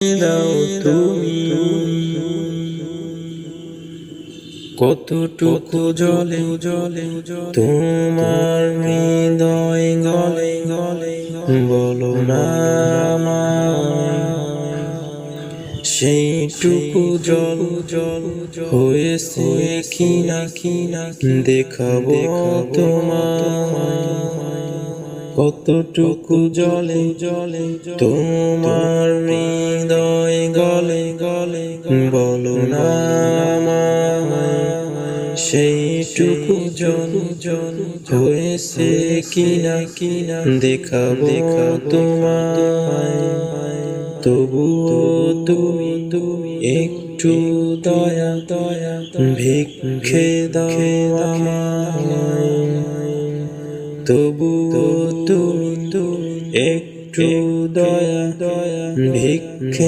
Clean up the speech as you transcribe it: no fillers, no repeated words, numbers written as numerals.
দাও তুমি কতটুকু জলে জলে তোমার হৃদয় গলে গলে বলো না সেইটুকু জল জল হয়েছে কিনা কিনা দেখাবো তোমার কতটুকু জলে জলে তোমার হৃদয় গলে গলে বলো না সেইটুকু জল জল হয়েছে কিনা কিনা দেখাবো তোমায় তবুও তুমি তুমি একটু দয়া দয়া ভিক্ষে দাও আমায় তবুও তুমি তুমি একটু দয়া দয়া ভিক্ষে